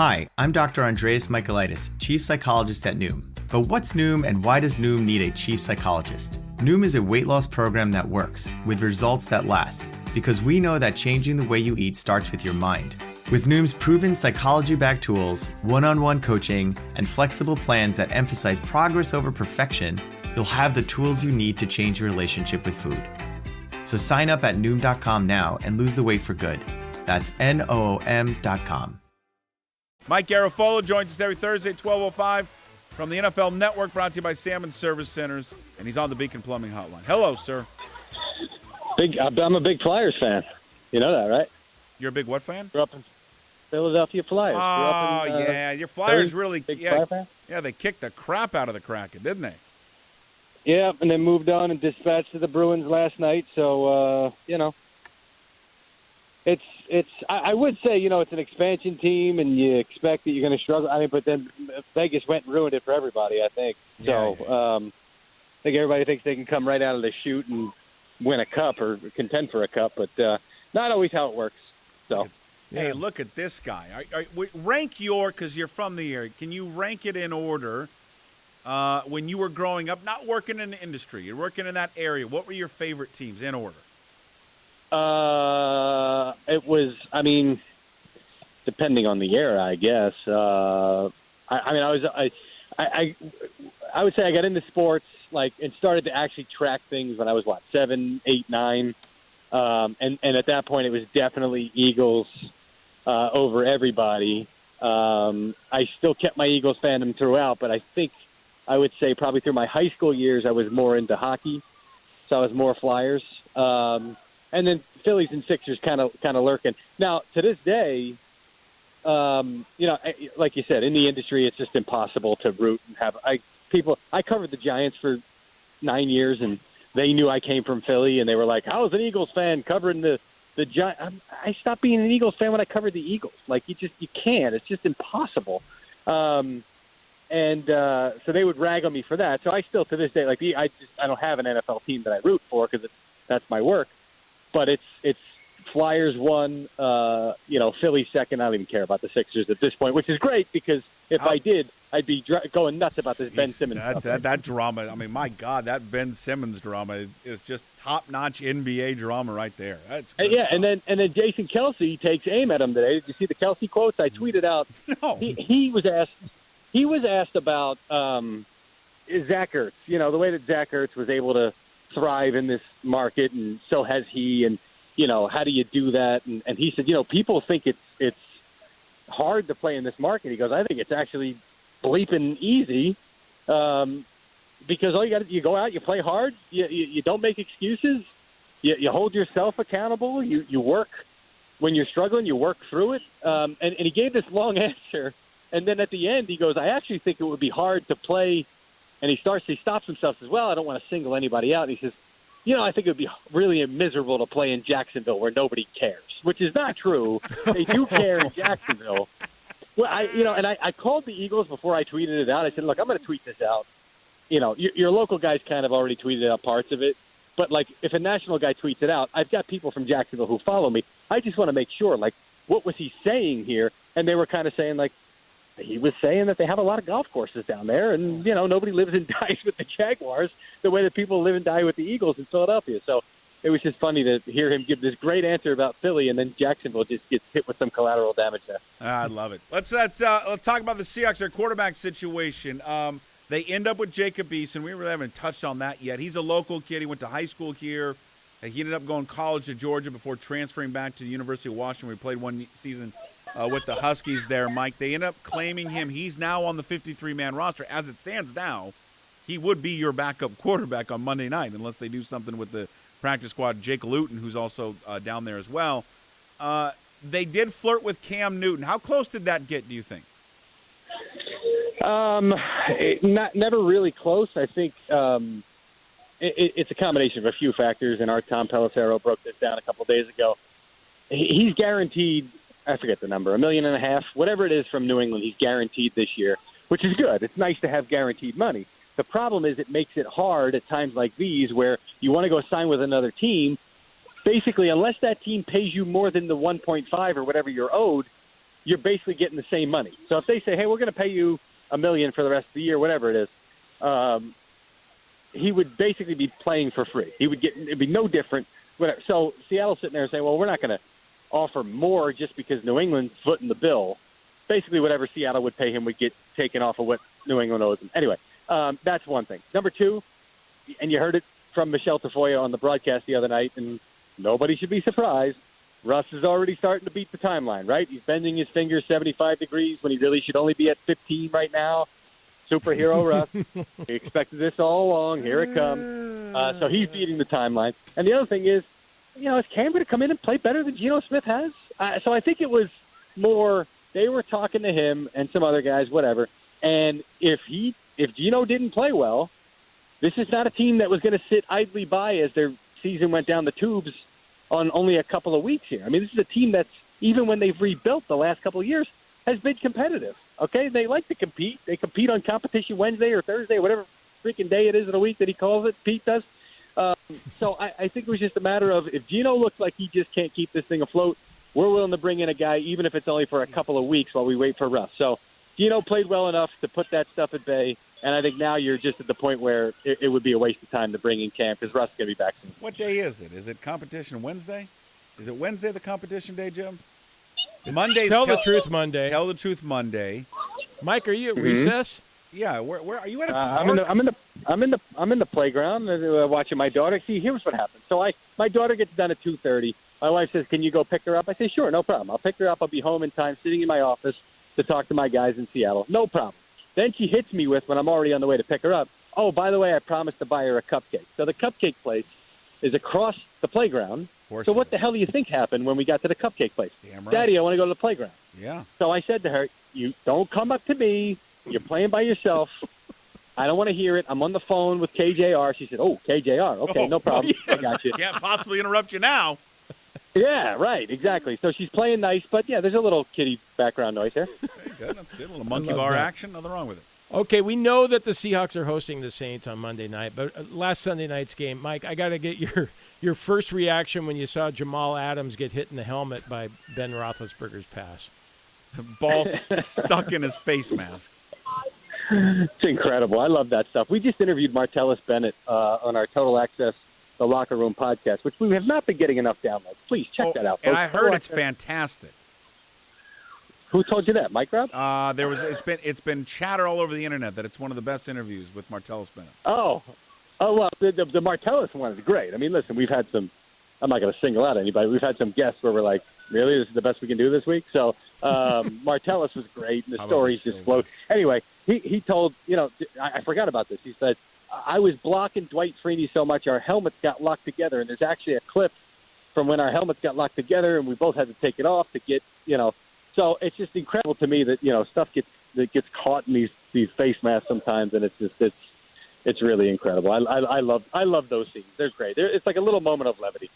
Hi, I'm Dr. Andreas Michaelitis, Chief Psychologist at Noom. But what's Noom and why does Noom need a chief psychologist? Noom is a weight loss program that works, with results that last, because we know that changing the way you eat starts with your mind. With Noom's proven psychology-backed tools, one-on-one coaching, and flexible plans that emphasize progress over perfection, you'll have the tools you need to change your relationship with food. So sign up at Noom.com now and lose the weight for good. That's Noom.com. Mike Garafolo joins us every Thursday at 12:05 from the NFL Network, brought to you by Salmon Service Centers, and he's on the Beacon Plumbing Hotline. Hello, sir. I'm a big Flyers fan. You know that, right? You're a big what fan? Grew up in Philadelphia Flyers. Oh, yeah. Your Flyers Philly, really, Flyer fan? Yeah, they kicked the crap out of the Kraken, didn't they? Yeah, and then moved on and dispatched to the Bruins last night. So, I would say, it's an expansion team, and you expect that you're going to struggle. I mean, but then Vegas went and ruined it for everybody, I think. So, I think everybody thinks they can come right out of the chute and win a cup or contend for a cup, but not always how it works. So, Hey, look at this guy. Rank because you're from the area. Can you rank it in order? When you were growing up, not working in the industry, you're working in that area, what were your favorite teams in order? It was, depending on the era, I guess. I would say I got into sports, and started to actually track things when I was, 7, 8, 9. And at that point, it was definitely Eagles over everybody. I still kept my Eagles fandom throughout, but I think I would say probably through my high school years, I was more into hockey. So I was more Flyers. And then Phillies and Sixers kind of lurking. Now, to this day, like you said, in the industry, it's just impossible to root and have people. I covered the Giants for 9 years, and they knew I came from Philly, and they were like, "I was an Eagles fan covering the Giants." I stopped being an Eagles fan when I covered the Eagles. You can't. It's just impossible. So they would rag on me for that. So I still, to this day, I don't have an NFL team that I root for because that's my work. But it's Flyers 1, Philly 2nd. I don't even care about the Sixers at this point, which is great because if I did, I'd be going nuts about this Ben Simmons stuff. That drama. I mean, my God, that Ben Simmons drama is just top-notch NBA drama right there. That's good stuff. and then Jason Kelsey takes aim at him today. Did you see the Kelsey quotes? I tweeted out. No. He was asked about Zach Ertz. The way that Zach Ertz was able to thrive in this market, and so has he. And how do you do that? And he said, people think it's hard to play in this market. He goes, I think it's actually bleeping easy, because all you go out, you play hard, you don't make excuses, you hold yourself accountable, you work when you're struggling, you work through it. And he gave this long answer, and then at the end he goes, I actually think it would be hard to play. And he stops himself, says, well, I don't want to single anybody out. And he says, I think it would be really miserable to play in Jacksonville where nobody cares, which is not true. They do care in Jacksonville. Well, I called the Eagles before I tweeted it out. I said, look, I'm going to tweet this out. Your local guys kind of already tweeted out parts of it. But, if a national guy tweets it out, I've got people from Jacksonville who follow me. I just want to make sure, what was he saying here? And they were kind of saying, he was saying that they have a lot of golf courses down there, and, nobody lives and dies with the Jaguars the way that people live and die with the Eagles in Philadelphia. So it was just funny to hear him give this great answer about Philly, and then Jacksonville just gets hit with some collateral damage there. I love it. Let's talk about the Seahawks, their quarterback situation. They end up with Jacob Eason. We really haven't touched on that yet. He's a local kid. He went to high school here. He ended up going to college to Georgia before transferring back to the University of Washington, where he played one season with the Huskies there, Mike. They end up claiming him. He's now on the 53-man roster. As it stands now, he would be your backup quarterback on Monday night unless they do something with the practice squad. Jake Luton, who's also down there as well. They did flirt with Cam Newton. How close did that get, do you think? Never really close. I think it's a combination of a few factors, and our Tom Pelissero broke this down a couple of days ago. He's guaranteed, I forget the number, $1.5 million, whatever it is from New England, he's guaranteed this year, which is good. It's nice to have guaranteed money. The problem is it makes it hard at times like these where you want to go sign with another team. Basically, unless that team pays you more than the 1.5 or whatever you're owed, you're basically getting the same money. So if they say, hey, we're going to pay you $1 million for the rest of the year, whatever it is, he would basically be playing for free. It'd be no different. Whatever. So Seattle's sitting there saying, well, we're not going to offer more just because New England's footing the bill. Basically, whatever Seattle would pay him would get taken off of what New England owes him. Anyway, that's one thing. Number two, and you heard it from Michelle Tafoya on the broadcast the other night, and nobody should be surprised. Russ is already starting to beat the timeline, right? He's bending his fingers 75 degrees when he really should only be at 15 right now. Superhero Russ. He expected this all along. Here it comes. So he's beating the timeline. And the other thing is, is Cam going to come in and play better than Geno Smith has? So I think it was more they were talking to him and some other guys, whatever. And if Geno didn't play well, this is not a team that was going to sit idly by as their season went down the tubes on only a couple of weeks here. I mean, this is a team that's, even when they've rebuilt the last couple of years, has been competitive. Okay, they like to compete. They compete on Competition Wednesday or Thursday, whatever freaking day it is of the week that he calls it. Pete does. So I think it was just a matter of if Geno looks like he just can't keep this thing afloat, we're willing to bring in a guy, even if it's only for a couple of weeks while we wait for Russ. So Geno played well enough to put that stuff at bay, and I think now you're just at the point where it would be a waste of time to bring in Cam because Russ is going to be back soon. What day is it? Is it Competition Wednesday? Is it Wednesday the competition day, Jim? Monday's Tell the Truth Monday. Tell the Truth Monday. Mike, are you at recess? Yeah, where are you at? I'm in the playground watching my daughter. See, here's what happens. So my daughter gets done at 2:30. My wife says, "Can you go pick her up?" I say, "Sure, no problem. I'll pick her up. I'll be home in time, sitting in my office to talk to my guys in Seattle. No problem." Then she hits me with, when I'm already on the way to pick her up, "Oh, by the way, I promised to buy her a cupcake." So the cupcake place is across the playground. So what the hell do you think happened when we got to the cupcake place? Damn right. Daddy, I want to go to the playground. Yeah. So I said to her, "You don't come up to me. You're playing by yourself. I don't want to hear it. I'm on the phone with KJR." She said, "Oh, KJR. Okay, no problem. Yeah. I got you." Can't possibly interrupt you now. Yeah, right, exactly. So she's playing nice, but yeah, there's a little kitty background noise here. Very good. That's good. A little monkey bar action. Nothing wrong with it. Okay, we know that the Seahawks are hosting the Saints on Monday night, but last Sunday night's game, Mike, I got to get your first reaction when you saw Jamal Adams get hit in the helmet by Ben Roethlisberger's pass. The ball stuck in his face mask. It's incredible. I love that stuff. We just interviewed Martellus Bennett on our Total Access, the Locker Room podcast, which we have not been getting enough downloads. Please check that out. And folks. I heard it's fantastic. Who told you that, Mike Rob? It's been chatter all over the internet that it's one of the best interviews with Martellus Bennett. Oh, well, the Martellus one is great. I mean, listen, we've had some. I'm not going to single out anybody. We've had some guests where we're like, really, this is the best we can do this week. So Martellus was great, and the stories just flowed. Anyway, he told, I forgot about this. He said, "I was blocking Dwight Freeney so much our helmets got locked together, and there's actually a clip from when our helmets got locked together, and we both had to take it off to get, So it's just incredible to me that stuff gets caught in these face masks sometimes, and it's really incredible. I love those scenes. They're great. It's like a little moment of levity.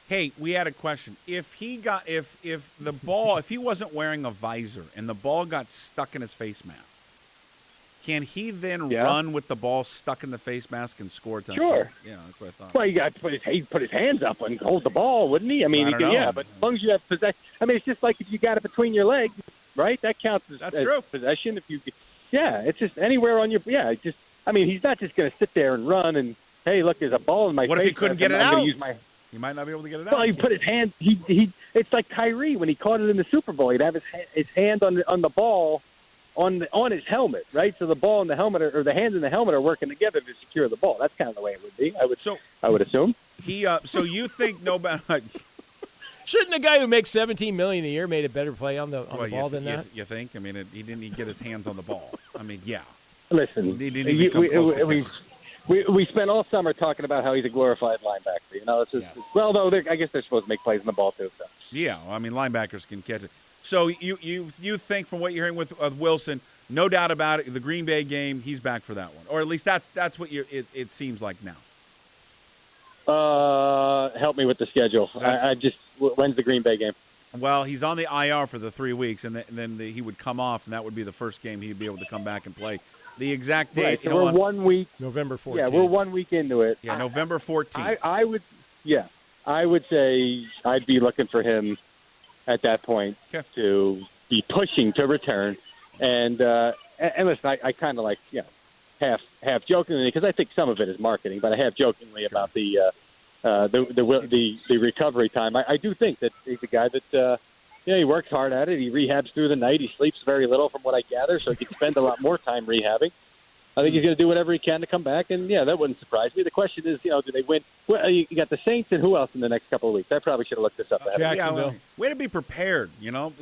Hey, we had a question. If he wasn't wearing a visor and the ball got stuck in his face mask, can he then run with the ball stuck in the face mask and score a touchdown? Sure. Yeah, that's what I thought. Well, you got to put his hands up and hold the ball, wouldn't he? I mean, but as long as you have possession. I mean, it's just like if you got it between your legs, right? That counts as true. Possession. It's just anywhere on your. Yeah, he's not just going to sit there and run and, hey, look, there's a ball in my face. What if he couldn't get it out? He might not be able to get it out. Well, he put his hand. It's like Tyree when he caught it in the Super Bowl. He'd have his hand on the ball, on his helmet, right? So the ball and the helmet or the hands and the helmet are working together to secure the ball. That's kind of the way it would be. I would assume. So you think Shouldn't a guy who makes $17 million a year made a better play on the ball than that? You think? I mean, he didn't get his hands on the ball. I mean, yeah. Listen, he didn't even come close to we spent all summer talking about how he's a glorified linebacker. It's just well, though I guess they're supposed to make plays on the ball too. So. Yeah, I mean, linebackers can catch it. So you think from what you're hearing with Wilson, no doubt about it, the Green Bay game, he's back for that one, or at least that's what it seems like now. Help me with the schedule. When's the Green Bay game? Well, he's on the IR for the 3 weeks, and then he would come off, and that would be the first game he'd be able to come back and play. The exact date. Right, so we're 1 week. November 14th. Yeah, we're 1 week into it. Yeah, November 14th. I would say I'd be looking for him at that point to be pushing to return. And listen, I kind of like, half jokingly, because I think some of it is marketing, but I half jokingly about the recovery time. I do think that he's a guy that he works hard at it. He rehabs through the night. He sleeps very little, from what I gather, so he can spend a lot more time rehabbing. I think he's going to do whatever he can to come back, and that wouldn't surprise me. The question is, do they win? Well, you got the Saints, and who else in the next couple of weeks? I probably should have looked this up ahead. Jacksonville. Way to be prepared.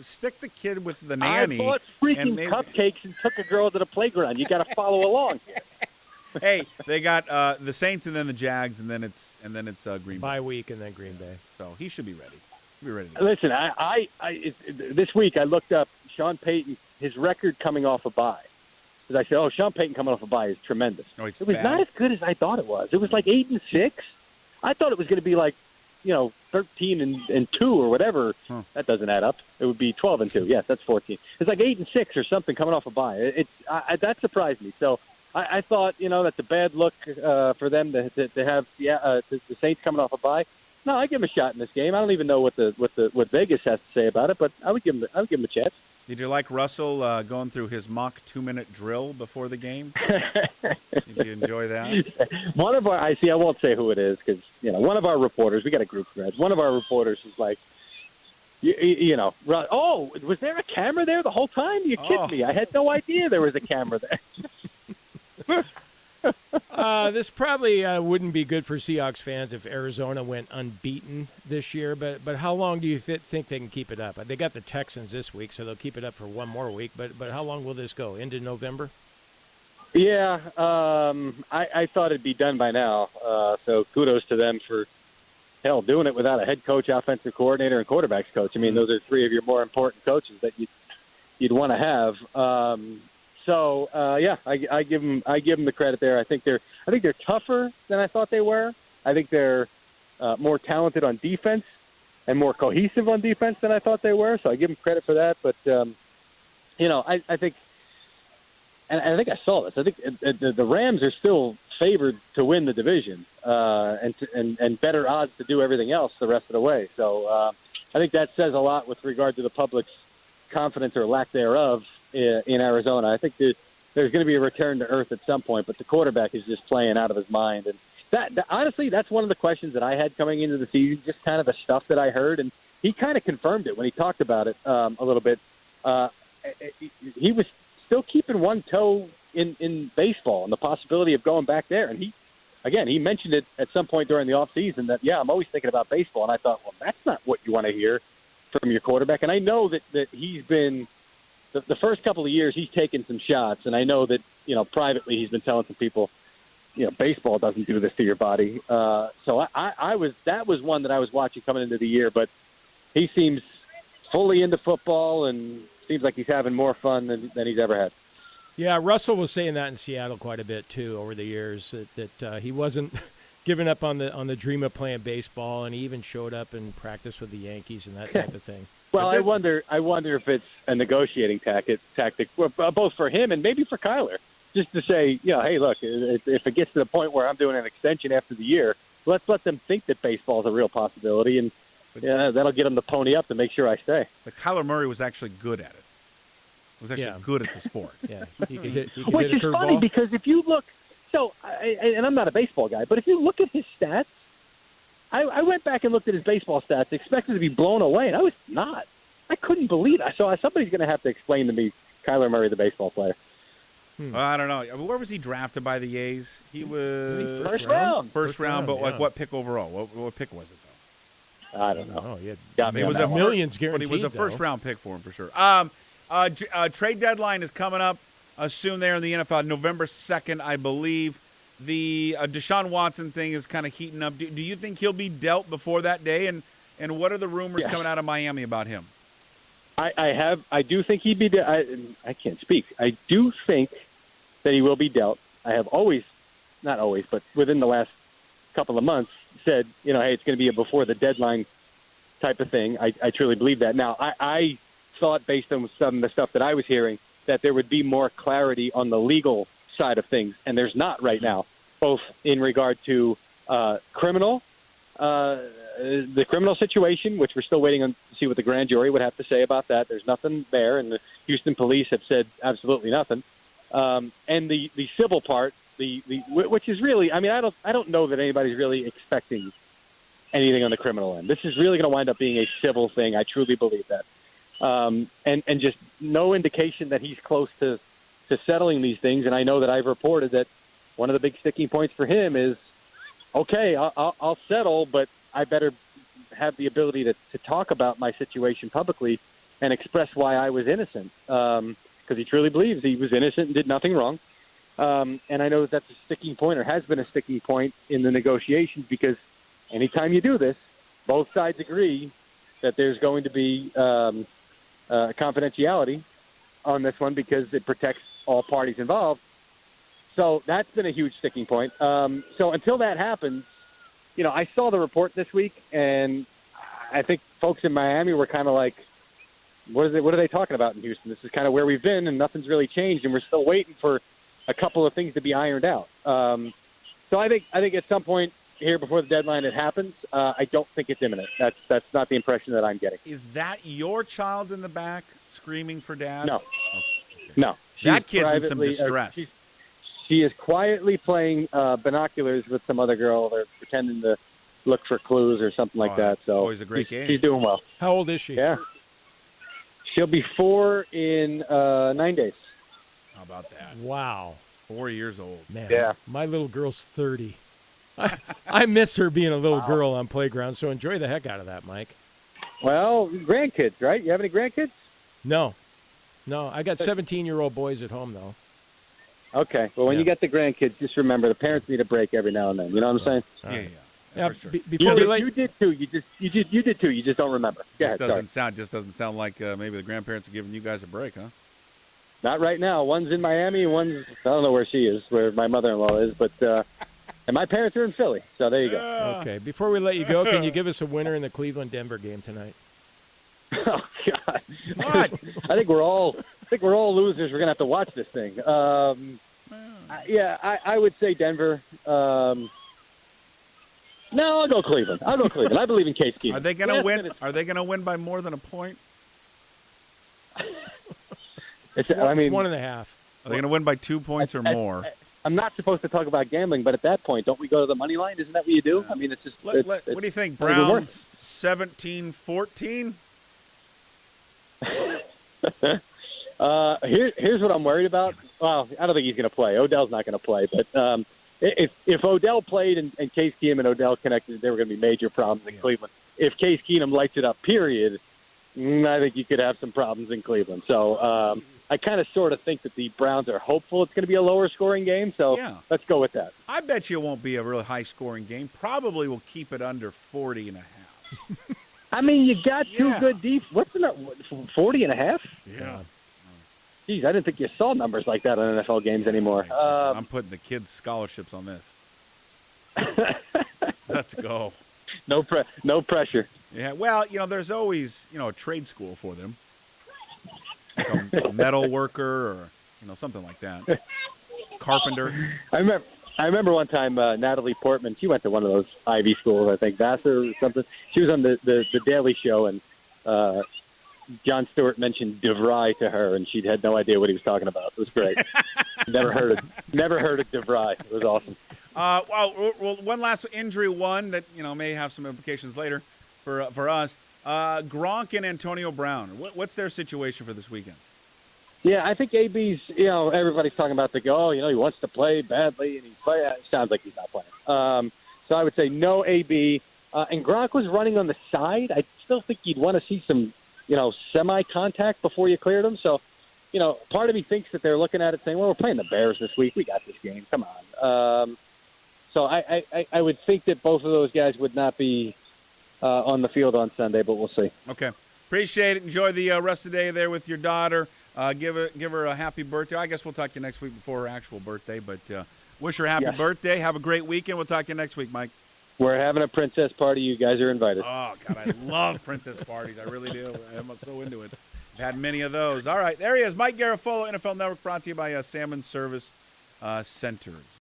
Stick the kid with the nanny. I bought freaking cupcakes and took a girl to the playground. You got to follow along. Hey, they got the Saints and then the Jags, and then it's Green Bay. Bye week and then Green Bay. So he should be ready. Listen, this week I looked up Sean Payton, his record coming off a bye. Because I said, Sean Payton coming off a bye is tremendous. No, it was not as good as I thought it was. It was like 8-6. I thought it was going to be like, 13-2 or whatever. Huh. That doesn't add up. It would be 12-2. Yes, that's 14. It's like 8-6 or something coming off a bye. That surprised me. So I thought, that's a bad look for them to have the Saints coming off a bye. No, I give them a shot in this game. I don't even know what Vegas has to say about it, but I would give them a chance. Did you like Russell going through his mock 2-minute drill before the game? Did you enjoy that? One of I won't say who it is because one of our reporters. We got a group thread. One of our reporters was like, was there a camera there the whole time? You kidding me? I had no idea there was a camera there. This probably wouldn't be good for Seahawks fans if Arizona went unbeaten this year, but how long do you think they can keep it up? They got the Texans this week, so they'll keep it up for one more week, but how long will this go? Into November? Yeah, I thought it'd be done by now, so kudos to them for, doing it without a head coach, offensive coordinator, and quarterbacks coach. I mean, those are three of your more important coaches that you'd want to have. So I give them the credit there. I think they're tougher than I thought they were. I think they're more talented on defense and more cohesive on defense than I thought they were. So I give them credit for that. But I think, and I think I saw this. I think the Rams are still favored to win the division and better odds to do everything else the rest of the way. So I think that says a lot with regard to the public's confidence or lack thereof in Arizona. I think there's going to be a return to earth at some point, but the quarterback is just playing out of his mind. And that honestly, that's one of the questions that I had coming into the season, just kind of the stuff that I heard. And he kind of confirmed it when he talked about it a little bit. He was still keeping one toe in baseball and the possibility of going back there. And he mentioned it at some point during the offseason that, I'm always thinking about baseball. And I thought, well, that's not what you want to hear from your quarterback. And I know that he's been – the first couple of years he's taken some shots, and I know that, privately he's been telling some people, baseball doesn't do this to your body. So that was one that I was watching coming into the year, but he seems fully into football and seems like he's having more fun than he's ever had. Yeah, Russell was saying that in Seattle quite a bit too over the years, that he wasn't giving up on the dream of playing baseball, and he even showed up and practiced with the Yankees and that type of thing. Well, I wonder if it's a negotiating tactic, both for him and maybe for Kyler, just to say, hey, look, if it gets to the point where I'm doing an extension after the year, let's let them think that baseball is a real possibility, and that'll get them to pony up to make sure I stay. But Kyler Murray was actually good at it. Was actually good at the sport. Yeah, he could hit which a is funny ball. Because if you look, and I'm not a baseball guy, but if you look at his stats. I went back and looked at his baseball stats, expected to be blown away, and I was not. I couldn't believe it. So somebody's going to have to explain to me Kyler Murray, the baseball player. Well, I don't know. Where was he drafted by the A's? He was first round. First round, but like what pick overall? What pick was it though? I don't know. Oh, yeah, it was a millions guaranteed. But he was a first round pick for him for sure. Trade deadline is coming up soon there in the NFL, November 2nd, I believe. The Deshaun Watson thing is kind of heating up. Do you think he'll be dealt before that day? And what are the rumors coming out of Miami about him? I do think he'd be I can't speak. I do think that he will be dealt. I have not always, but within the last couple of months said, hey, it's going to be a before the deadline type of thing. I truly believe that. Now, I thought based on some of the stuff that I was hearing that there would be more clarity on the legal side of things, and there's not right now, both in regard to the criminal situation, which we're still waiting to to see what the grand jury would have to say about that. There's nothing there, and the Houston police have said absolutely nothing. And the civil part, which is really, I mean, I don't know that anybody's really expecting anything on the criminal end. This is really going to wind up being a civil thing. I truly believe that. And just no indication that he's close to settling these things. And I know that I've reported that one of the big sticking points for him is, okay, I'll settle, but I better have the ability to talk about my situation publicly and express why I was innocent, because he truly believes he was innocent and did nothing wrong. And I know that that's a sticking point, or has been a sticking point in the negotiations, because anytime you do this, both sides agree that there's going to be confidentiality on this one because it protects all parties involved. So that's been a huge sticking point. So until that happens, I saw the report this week, and I think folks in Miami were kind of like, what are they talking about in Houston? This is kind of where we've been, and nothing's really changed, and we're still waiting for a couple of things to be ironed out. So I think at some point here before the deadline it happens. I don't think it's imminent. That's not the impression that I'm getting. Is that your child in the back screaming for dad? No. Oh, okay. No. That kid's in some distress. She is quietly playing binoculars with some other girl. They're pretending to look for clues or something like that. So always a great game. She's doing well. How old is she? Yeah. She'll be 4 in 9 days. How about that? Wow. 4 years old. Man, yeah. My little girl's 30. I miss her being a little girl on playground, so enjoy the heck out of that, Mike. Well, grandkids, right? You have any grandkids? No. I got 17-year-old boys at home, though. Okay. Well, when you get the grandkids, just remember the parents need a break every now and then. You know what I'm saying? Yeah, for sure. You did too. You did too. You just don't remember. Just doesn't sound like maybe the grandparents are giving you guys a break, huh? Not right now. One's in Miami, and one's, I don't know where she is, where my mother-in-law is, but and my parents are in Philly, so there you go. Okay. Before we let you go, can you give us a winner in the Cleveland-Denver game tonight? Oh God! What? I think we're all losers. We're gonna have to watch this thing. I would say Denver. No, I'll go Cleveland. I believe in Case Keenum. Are they going to win? Are they going to win by more than a point? It's 1.5. Are they going to win by 2 points or more? I'm not supposed to talk about gambling, but at that point, don't we go to the money line? Isn't that what you do? I mean, it's just. What do you think, Browns 17-14? Here's what I'm worried about. Well, I don't think he's going to play. Odell's not going to play. But if Odell played and Case Keenum and Odell connected, there were going to be major problems in Cleveland. If Case Keenum lights it up, period, I think you could have some problems in Cleveland. So I kind of sort of think that the Browns are hopeful it's going to be a lower scoring game. So let's go with that. I bet you it won't be a really high scoring game. Probably will keep it under 40.5. I mean, you got two good deep. What's the 40.5? Yeah. Geez, I didn't think you saw numbers like that on NFL games anymore. I'm putting the kids' scholarships on this. Let's go. No pressure. Yeah, well, there's always, a trade school for them. Like a metal worker or, something like that. Carpenter. I remember one time Natalie Portman, she went to one of those Ivy schools, I think, Vassar or something. She was on the Daily Show, and Jon Stewart mentioned DeVry to her, and she had no idea what he was talking about. It was great. Never heard of DeVry. It was awesome. Well, one last injury one that may have some implications later for us. Gronk and Antonio Brown. What's their situation for this weekend? Yeah, I think AB's. Everybody's talking about he wants to play badly, and he's playing. It sounds like he's not playing. So I would say no AB. And Gronk was running on the side. I still think you'd want to see some semi-contact before you cleared him. So, part of me thinks that they're looking at it saying, well, we're playing the Bears this week. We got this game. Come on. So I would think that both of those guys would not be on the field on Sunday, but we'll see. Okay. Appreciate it. Enjoy the rest of the day there with your daughter. Give her a happy birthday. I guess we'll talk to you next week before her actual birthday, but wish her a happy birthday. Have a great weekend. We'll talk to you next week, Mike. We're having a princess party. You guys are invited. Oh, God, I love princess parties. I really do. I'm so into it. I've had many of those. All right, there he is. Mike Garafolo, NFL Network, brought to you by Salmon Service Centers.